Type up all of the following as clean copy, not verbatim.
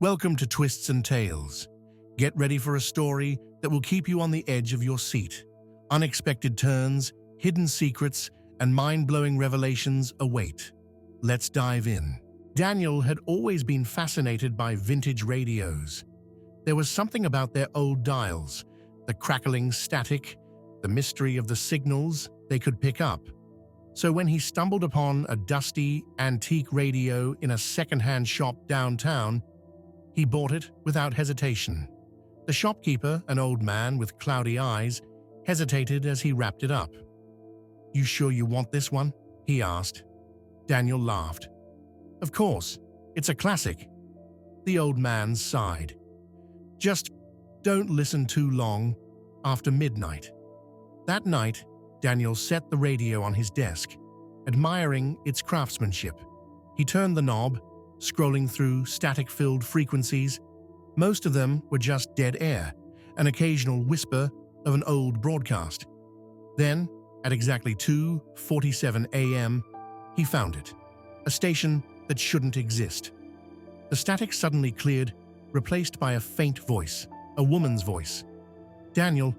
Welcome to Twists and Tales. Get ready for a story that will keep you on the edge of your seat. Unexpected turns, hidden secrets, and mind-blowing revelations await. Let's dive in. Daniel had always been fascinated by vintage radios. There was something about their old dials, the crackling static, the mystery of the signals they could pick up. So when he stumbled upon a dusty, antique radio in a second-hand shop downtown, he bought it without hesitation. The shopkeeper, an old man with cloudy eyes, hesitated as he wrapped it up. "You sure you want this one?" he asked. Daniel laughed. "Of course, it's a classic." The old man sighed. "Just don't listen too long after midnight." That night, Daniel set the radio on his desk, admiring its craftsmanship. He turned the knob, scrolling through static-filled frequencies. Most of them were just dead air, an occasional whisper of an old broadcast. Then, at exactly 2:47 a.m., he found it, a station that shouldn't exist. The static suddenly cleared, replaced by a faint voice, a woman's voice. Daniel,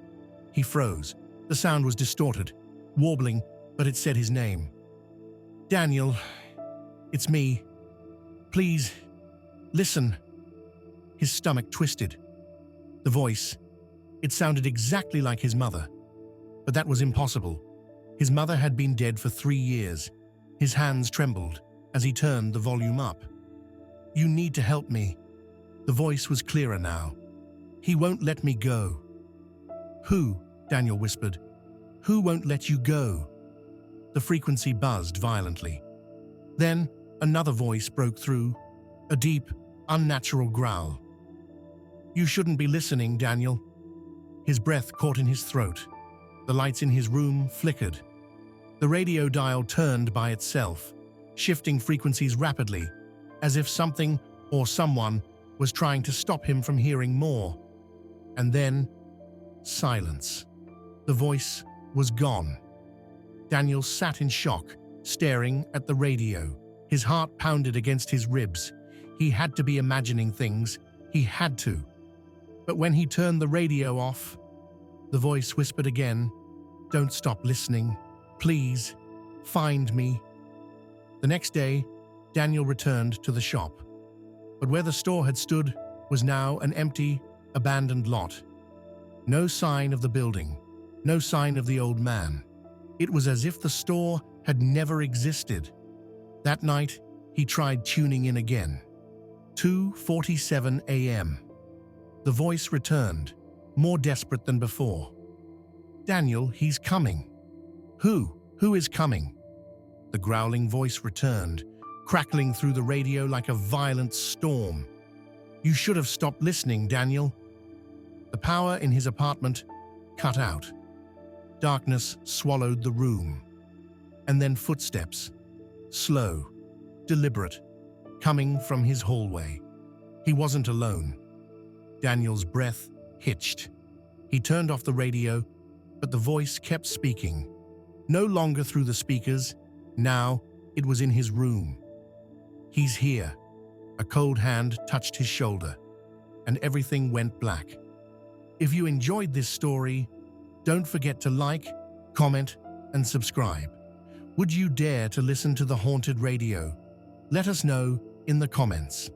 he froze. The sound was distorted, warbling, but it said his name. "Daniel, it's me. Please, listen." His stomach twisted. The voice, it sounded exactly like his mother. But that was impossible. His mother had been dead for 3 years. His hands trembled as he turned the volume up. "You need to help me." The voice was clearer now. "He won't let me go." "Who?" Daniel whispered. "Who won't let you go?" The frequency buzzed violently. Then another voice broke through, a deep, unnatural growl. "You shouldn't be listening, Daniel." His breath caught in his throat. The lights in his room flickered. The radio dial turned by itself, shifting frequencies rapidly, as if something or someone was trying to stop him from hearing more. And then, silence. The voice was gone. Daniel sat in shock, staring at the radio. His heart pounded against his ribs. He had to be imagining things. He had to. But when he turned the radio off, the voice whispered again, "Don't stop listening. Please, find me." The next day, Daniel returned to the shop. But where the store had stood was now an empty, abandoned lot. No sign of the building, no sign of the old man. It was as if the store had never existed. That night, he tried tuning in again. 2:47 a.m. The voice returned, more desperate than before. "Daniel, he's coming." "Who? Who is coming?" The growling voice returned, crackling through the radio like a violent storm. "You should have stopped listening, Daniel." The power in his apartment cut out. Darkness swallowed the room. And then footsteps, slow, deliberate, coming from his hallway. He wasn't alone. Daniel's breath hitched. He turned off the radio, but the voice kept speaking. No longer through the speakers, now it was in his room. "He's here." A cold hand touched his shoulder, and everything went black. If you enjoyed this story, don't forget to like, comment, and subscribe. Would you dare to listen to the haunted radio? Let us know in the comments.